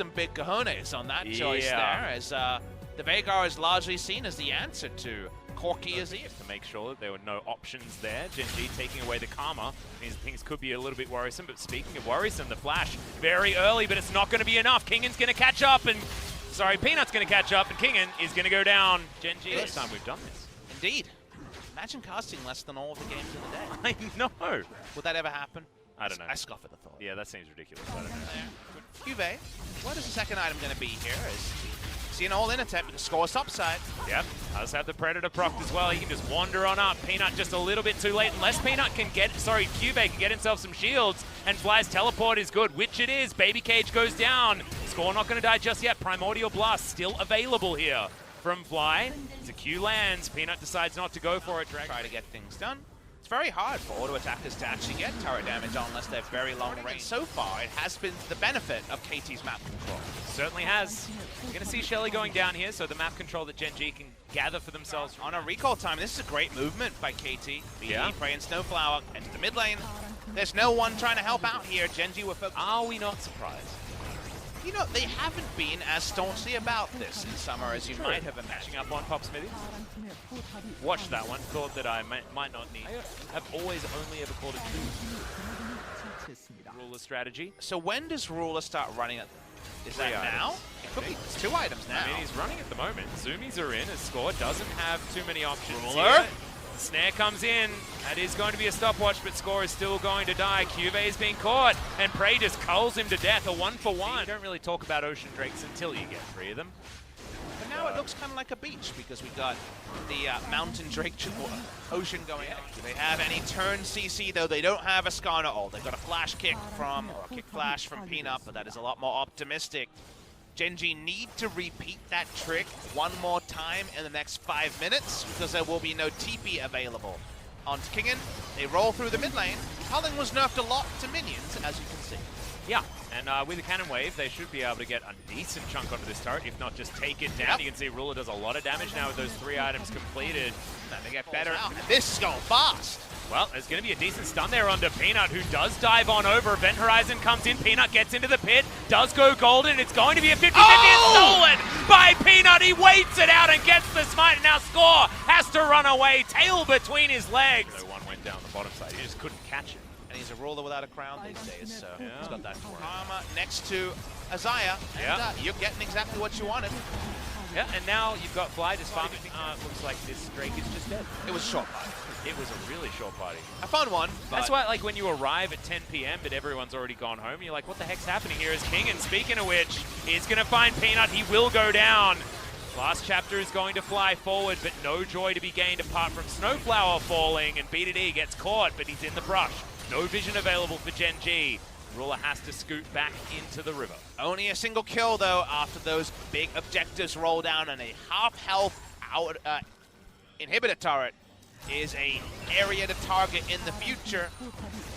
some big cojones on that choice there, as the Veigar is largely seen as the answer to Corki Azir. To make sure that there were no options there. Gen.G taking away the karma means things could be a little bit worrisome, but speaking of worrisome, the flash very early, but it's not going to be enough. Kingan's going to catch up, and sorry, Peanut's going to catch up, and Kingan is going to go down. Gen.G, first time we've done this. Indeed. Imagine casting less than all of the games in the day. I know. Would that ever happen? I don't know. I scoff at the thought. Yeah, that seems ridiculous. I don't know. Juve, what is the second item going to be here? See an all-in attempt with the score's upside. Yep, does have the Predator proc as well. He can just wander on up. Peanut just a little bit too late. Unless Peanut can get, Juve can get himself some shields, and Fly's teleport is good, which it is. Baby Cage goes down. Score not going to die just yet. Primordial Blast still available here from Fly. As a Q lands, Peanut decides not to go for it. Try to get things done. It's very hard for auto attackers to actually get turret damage unless they're very long range. So far, it has been the benefit of KT's map control. Certainly has. We're going to see Shelly going down here, so the map control that Gen.G can gather for themselves. On a recall time, this is a great movement by KT. BD, Prey, and Snowflower into the mid lane. There's no one trying to help out here. Gen.G were focused. Are we not surprised? You know, they haven't been as staunchly about this in summer as you might have imagined. Up on Pop Smithy. Watched that one. Thought that I might not need. I have always only ever called it Ruler strategy. So when does Ruler start running it? Is that now? It could be. It's 2 items now. I mean, he's running at the moment. Zoomies are in. His score doesn't have too many options. Ruler. Here. Snare comes in. That is going to be a stopwatch, but Score is still going to die. Cuvée is being caught, and Prey just culls him to death. A 1-for-1. You don't really talk about Ocean Drakes until you get 3 of them. But now it looks kind of like a beach because we got the Mountain Drake Ocean going on. Do they have any turn CC, though? They don't have a Skarner at all. They've got a flash kick from, or a kick flash from Peanut, but that is a lot more optimistic. Gen.G need to repeat that trick one more time in the next 5 minutes because there will be no TP available. Onto Kingan, they roll through the mid lane. Culling was nerfed a lot to minions, as you can see. Yeah, and with the Cannon Wave, they should be able to get a decent chunk onto this turret, if not just take it down. You can see Ruler does a lot of damage now with those 3 items completed. Then they get better. And this is going fast. Well, there's going to be a decent stun there onto Peanut, who does dive on over. Event Horizon comes in. Peanut gets into the pit, does go golden. It's going to be a 50-50. It's stolen by Peanut. He waits it out and gets the smite. And now Score has to run away, tail between his legs. No one went down the bottom side. He just couldn't catch it. And he's a ruler without a crown these days, so he's got that for him. Karma next to Azaya, and you're getting exactly what you wanted. Yeah, and now you've got Fly just farming. Looks like this Drake is just dead. It was a short party. It was a really short party. A fun one. That's why, like, when you arrive at 10 p.m. but everyone's already gone home, you're like, what the heck's happening here? Is King, and speaking of which, he's going to find Peanut. He will go down. Last chapter is going to fly forward, but no joy to be gained apart from Snowflower falling, and B2D gets caught, but he's in the brush. No vision available for Gen.G. Ruler has to scoot back into the river. Only a single kill, though, after those big objectives roll down, and a half-health inhibitor turret is an area to target in the future.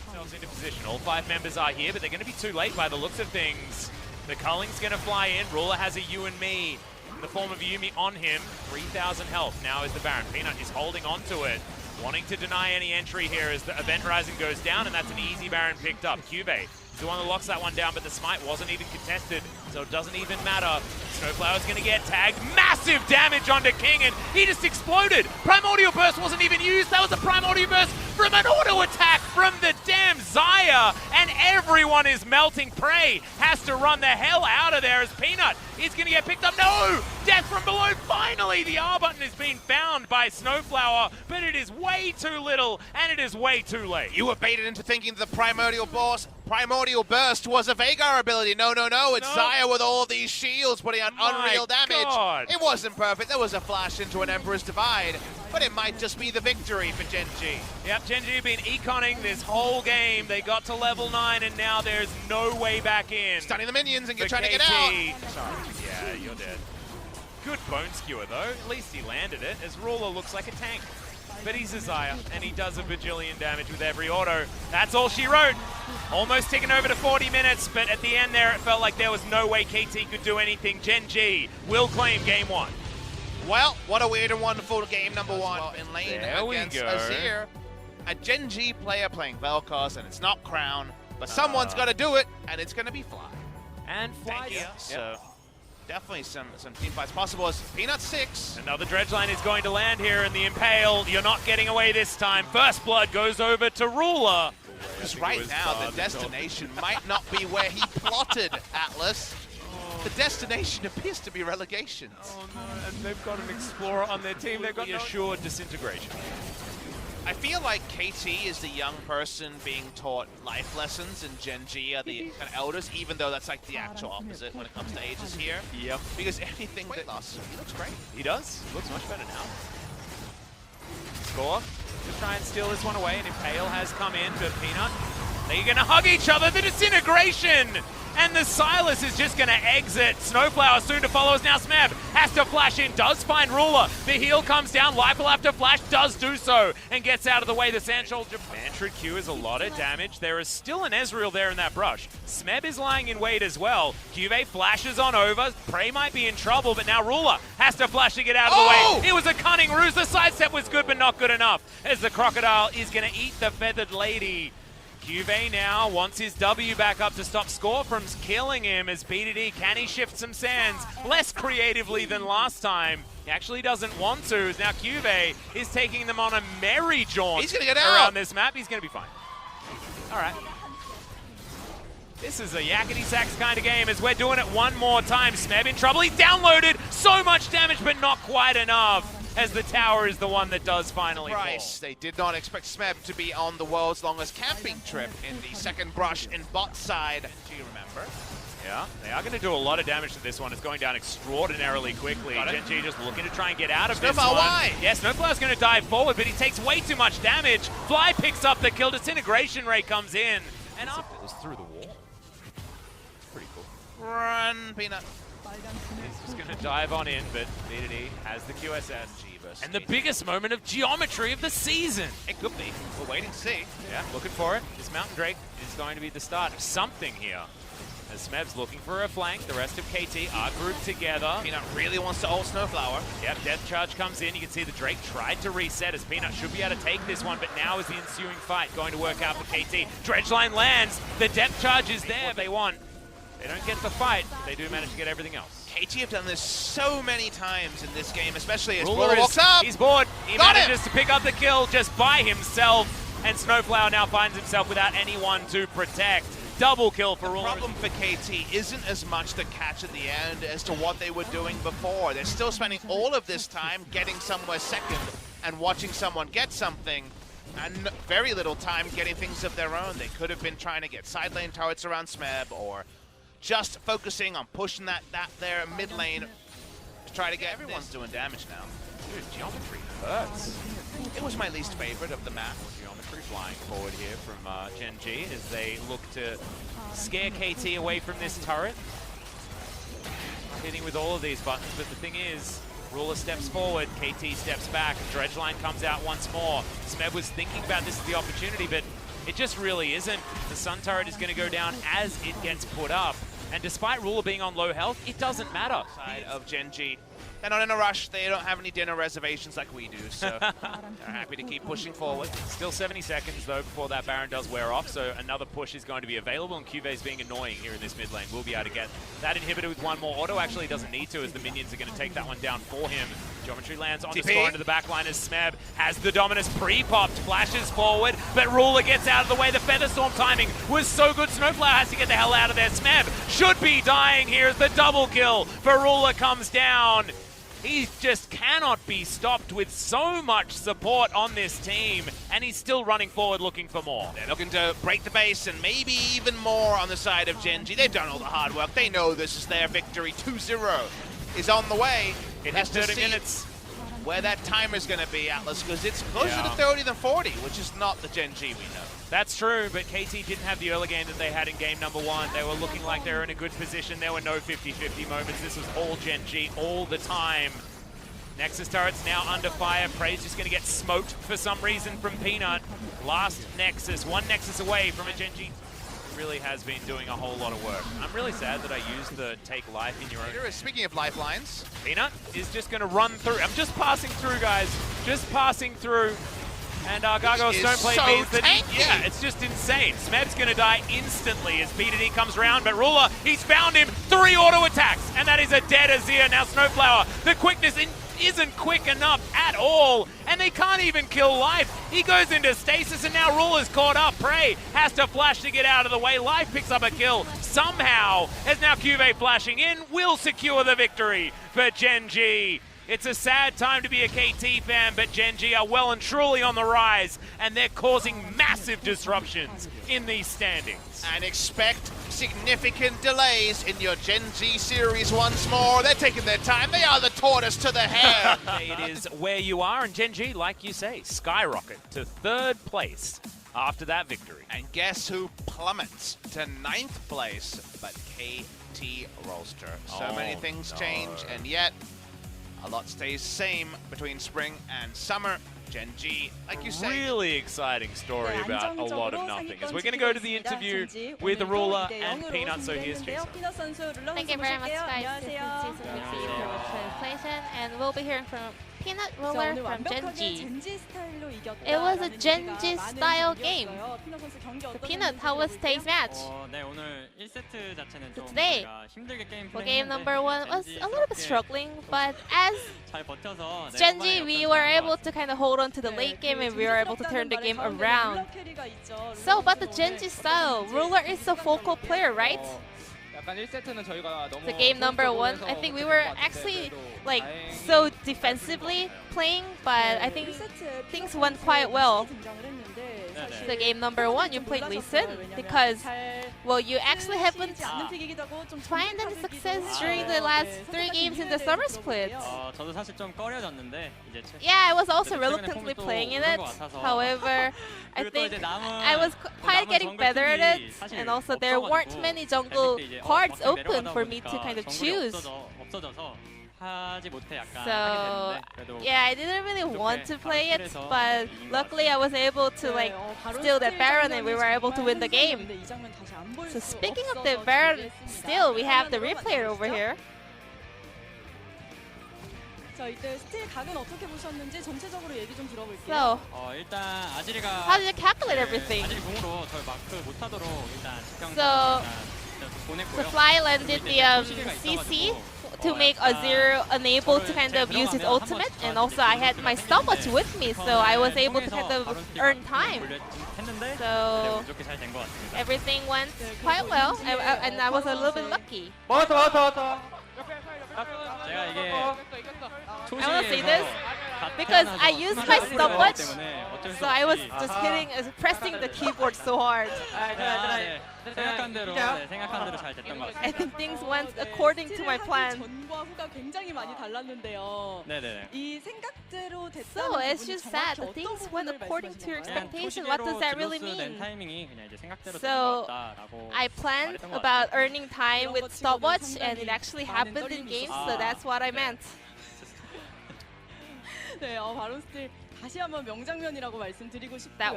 Themselves into position. All 5 members are here, but they're going to be too late by the looks of things. The Culling's going to fly in. Ruler has a you and me in the form of Yumi on him. 3,000 health now is the Baron. Peanut is holding on to it, wanting to deny any entry here as the Event Horizon goes down, and that's an easy Baron picked up. Cuvée is the one that locks that one down, but the smite wasn't even contested, so it doesn't even matter. Snowflower's going to get tagged. Massive damage onto King, and he just exploded. Primordial Burst wasn't even used. That was a Primordial Burst from an auto attack from the damn Xayah, and everyone is melting. Prey has to run the hell out of there as Peanut is going to get picked up. No! Death from below. Finally, the R button is being found by Snowflower, but it is way too little, and it is way too late. You were baited into thinking the Primordial Burst was a Veigar ability. No, no, no. It's Xayah with all these shields putting out unreal damage. God. It wasn't perfect. There was a flash into an Emperor's Divide, but it might just be the victory for Gen.G. Yep, Gen.G have been econing this whole game. They got to level 9, and now there's no way back in. Stunning the minions and trying to get out. Sorry. Yeah, you're dead. Good bone skewer, though. At least he landed it, as Ruler looks like a tank. But he's a Xayah, and he does a bajillion damage with every auto. That's all she wrote. Almost ticking over to 40 minutes, but at the end there, it felt like there was no way KT could do anything. Gen.G will claim game 1. Well, what a weird and wonderful game number 1 in lane against Azir. A Gen.G player playing Vel'Koz, and it's not Crown, but someone's got to do it, and it's going to be Fly. And fly. So definitely some team fights possible as Peanut 6. Another dredge line is going to land here, and the Impale, you're not getting away this time. First blood goes over to Ruler. Because right now, the destination might not be where he plotted, Atlas. The destination appears to be relegation. Oh no, and they've got an Explorer on their team. They've got the assured disintegration. I feel like KT is the young person being taught life lessons, and Gen.G are the kind of elders, even though that's like the actual opposite when it comes to ages here. Yep. Because anything that loss, he looks great. He does. He looks much better now. Score to try and steal this one away, and Impale has come in, but Peanut, they're going to hug each other. The disintegration! And the Silas is just going to exit. Snowflower soon to follow us now. Smeb has to flash in, does find Ruler. The heal comes down. Life will have to flash, does do so, and gets out of the way. The Sand Soldier Mantrid Q is a lot of damage. There is still an Ezreal there in that brush. Smeb is lying in wait as well. Juve flashes on over. Prey might be in trouble, but now Ruler has to flash to get out of the way. It was a cunning ruse. The sidestep was good, but not good enough, as the Crocodile is going to eat the Feathered Lady. Juve now wants his W back up to stop Score from killing him as BDD. Can he shift some sands? Less creatively than last time. He actually doesn't want to. Now Juve is taking them on a merry jaunt. He's gonna get around out. this map. He's going to be fine. All right. This is a yakety sax kind of game as we're doing it one more time. Smeb in trouble. He's downloaded. So much damage, but not quite enough, as the tower is the one that does finally fall. They did not expect Smeb to be on the world's longest camping trip in the second brush in bot side. Do you remember? Yeah, they are going to do a lot of damage to this one. It's going down extraordinarily quickly. Gen.G just looking to try and get out of this one. Why? Yeah, Snowflower's going to dive forward, but he takes way too much damage. Fly picks up the kill. Disintegration Ray comes in. And up. It was through the wall. It's pretty cool. Run, Peanut. He's just going to dive on in, but BDD has the QSS. And the biggest moment of geometry of the season. It could be. We're waiting to see. Yeah, looking for it. This Mountain Drake is going to be the start of something here. As Smeb's looking for a flank, the rest of KT are grouped together. Peanut really wants to ult Snowflower. Yep, Death Charge comes in. You can see the Drake tried to reset as Peanut should be able to take this one, but now is the ensuing fight going to work out for KT. Dredgeline lands. The Depth Charge is there. They want. They don't get the fight. They do manage to get everything else. KT have done this so many times in this game, especially as Ruler Ruler walks up. He's bored. He manages to pick up the kill just by himself, and Snowflower now finds himself without anyone to protect. Double kill for Ruler. The problem for KT isn't as much the catch at the end as to what they were doing before. They're still spending all of this time getting somewhere second and watching someone get something, and very little time getting things of their own. They could have been trying to get side lane turrets around Smeb, or just focusing on pushing that there mid lane to try to get. Everyone's doing damage now. Dude, geometry hurts. It was my least favorite of the map. Geometry flying forward here from Gen.G as they look to scare KT away from this turret. Hitting with all of these buttons, but the thing is, Ruler steps forward, KT steps back, Dredgeline comes out once more. Smeb was thinking about this as the opportunity, but it just really isn't. The Sun turret is going to go down as it gets put up. And despite Ruler being on low health, it doesn't matter. Side of Gen.G. They're not in a rush. They don't have any dinner reservations like we do, so they're happy to keep pushing forward. Still 70 seconds, though, before that Baron does wear off, so another push is going to be available, and Cuve's being annoying here in this mid lane. We'll be able to get that inhibitor with one more. Auto actually doesn't need to, as the minions are going to take that one down for him. Geometry lands on the score into the back line as Smeb has the Dominus pre-popped, flashes forward, but Ruler gets out of the way. The Featherstorm timing was so good. Snowflower has to get the hell out of there. Smeb should be dying here as the double kill for Ruler comes down. He just cannot be stopped with so much support on this team, and he's still running forward looking for more. They're looking to break the base and maybe even more on the side of Gen.G. They've done all the hard work. They know this is their victory. 2-0 is on the way. It has 30 minutes. Where that timer's going to be, Atlas, because it's closer to 30 than 40, which is not the Gen.G we know. That's true, but KT didn't have the early game that they had in game number one. They were looking like they were in a good position. There were no 50-50 moments. This was all Gen.G all the time. Nexus turret's now under fire. Prey's just going to get smoked for some reason from Peanut. Last Nexus, one Nexus away from a Gen.G. Really has been doing a whole lot of work. I'm really sad that I used the take life in your own. Speaking of lifelines, Peanut is just going to run through. I'm just passing through, guys. Just passing through. And Gargoyle's He stone is plate so means that, tanky. yeah, it's just insane. Smeb's going to die instantly as PDD comes around, but Ruler, he's found him. 3 auto attacks, and that is a dead Azir. Now Snowflower, the quickness isn't quick enough at all, and they can't even kill Life. He goes into stasis, and now Ruler's caught up. Prey has to flash to get out of the way. Life picks up a kill somehow, as now Cuvée flashing in will secure the victory for Gen.G. It's a sad time to be a KT fan, but Gen.G are well and truly on the rise, and they're causing massive disruptions in these standings. And expect significant delays in your Gen.G series once more. They're taking their time. They are the tortoise to the hare. It is where you are, and Gen.G, like you say, skyrocket to 3rd place after that victory. And guess who plummets to 9th place but KT Rolster. So many things change, and yet a lot stays same between spring and summer. Gen.G, like you say. Really exciting story about a lot of nothing. As we're going to go to the interview with the Ruler and Peanut, so here's Jason. Thank you very much, guys. This is Jason with the Imperial Translation, and we'll be hearing from Peanut Ruler from Gen.G. It was a Gen.G style game. So Peanut, how was today's match? So today, well, game number 1 was a little bit struggling, but as Gen.G, we were able to kind of hold on to the late game, and we were able to turn the game around. So about the Gen.G style, Ruler is a focal player, right? The game number 1, I think we were actually like so defensively playing, but I think things went quite well. The game number 1, you played Lee Sin because, well, you actually haven't found any success during the last 3 games in the summer split. Yeah, I was also reluctantly playing in it. However, I think I was quite getting better at it, and also there weren't many jungle cards open for me to kind of choose. So yeah, I didn't really want to play it, but luckily I was able to like steal that Baron, and we were able to win the game. So speaking of the Baron, still we have the replay over here. So, how did you calculate everything? So, the Fly landed the CC to make Azir unable to kind of use his ultimate, and also I had my stopwatch with me, so I was able to kind of earn time. So everything went quite well, and I was a little bit lucky. I want to say this because I used my stopwatch, so I was just pressing the keyboard so hard. I think things went according to my plan. So it's just sad that things went according to your expectation. What does that really mean? So I planned about earning time with stopwatch, and it actually happened in games, so that's what I meant. That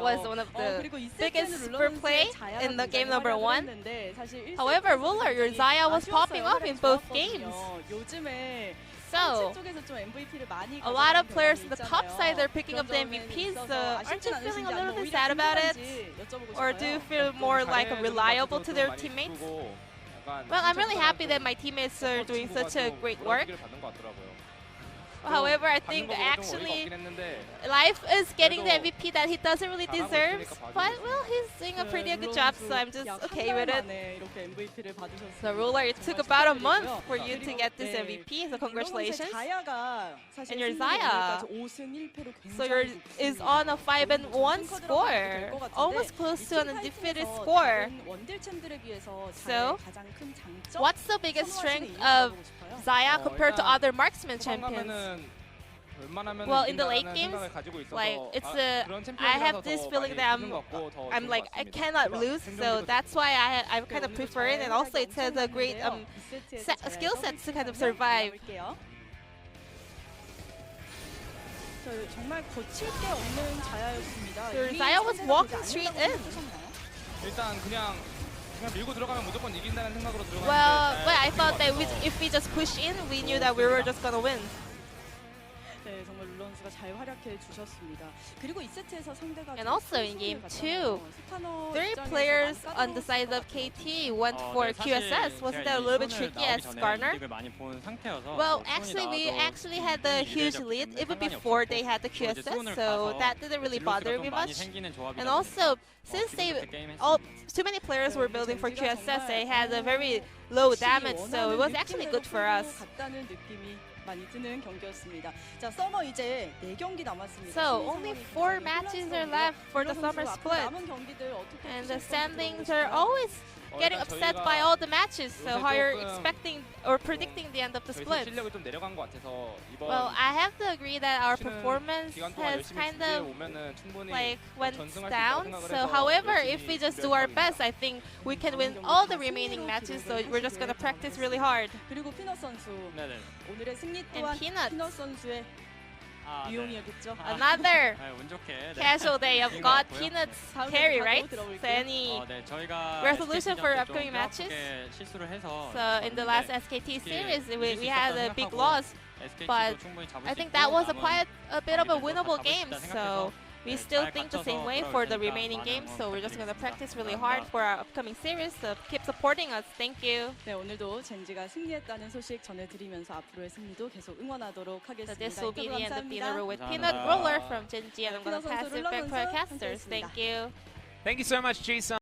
was one of the biggest super play in the game number 1. However, Ruler, your Xayah was popping off in both games. So, a lot of players in the top side are picking up the MVPs, so aren't you feeling a little bit sad about it? Or do you feel more like reliable to their teammates? Well, I'm really happy that my teammates are doing such a great work. However, I think actually Life is getting the MVP that he doesn't really deserve, but well, he's doing a pretty good job, so I'm just okay with it. So Ruler, it took about a month for you to get this MVP, so congratulations. And your Xayah, so yours is on a 5-1 score, almost close to an undefeated score. So, what's the biggest strength of Xayah compared to other marksman champions? Well, in the late games, like I have this feeling that I'm like I cannot lose, so that's why I kind of prefer it, and also it has a great skill set to kind of survive. So Xayah was walking straight in. Well, I thought that if we just push in, we knew that we were just gonna win. 선수가 잘 활약해 주셨습니다. 그리고 이 세트에서 상대가 And also in game 2, 3 players on the side of KT went for QSS. Wasn't that a little bit tricky as Skarner? Well, actually, we actually had the huge lead even before they had the QSS, so that didn't really bother me much. And also, since too many players were building for QSS, they had a very low damage, so it was actually good for us. 많이 뜨는 경기였습니다. 자, 서머 이제 4경기 남았습니다. So only 4 matches are left for the summer split. And the standings are always getting upset by all the matches. So how you're expecting or predicting the end of the split? Well, I have to agree that our performance has kind of like went down. So however, if we just do our best, I think we can win all the remaining matches. So we're just gonna practice really hard. 그리고 피넛 선수 오늘의 승리 And 또한 Peanut. 피넛 선수의 유용이었겠죠. Another casual day of God Peanuts carry, right? So any resolution for upcoming matches? So in the last SKT series, we had a big loss, but I think that was quite a bit of a winnable game. So we still think the same way for the remaining games. So we're just going to practice really hard for our upcoming series. So keep supporting us. Thank you. 네, 오늘도 젠지가 승리했다는 소식 전해드리면서 앞으로의 승리도 계속 응원하도록 So 하겠습니다. this will be the end of the 감사합니다. interview with Peanut Roller from Gen.G, and I'm going to pass it back to our casters. Thank you. Thank you so much, G-Sun.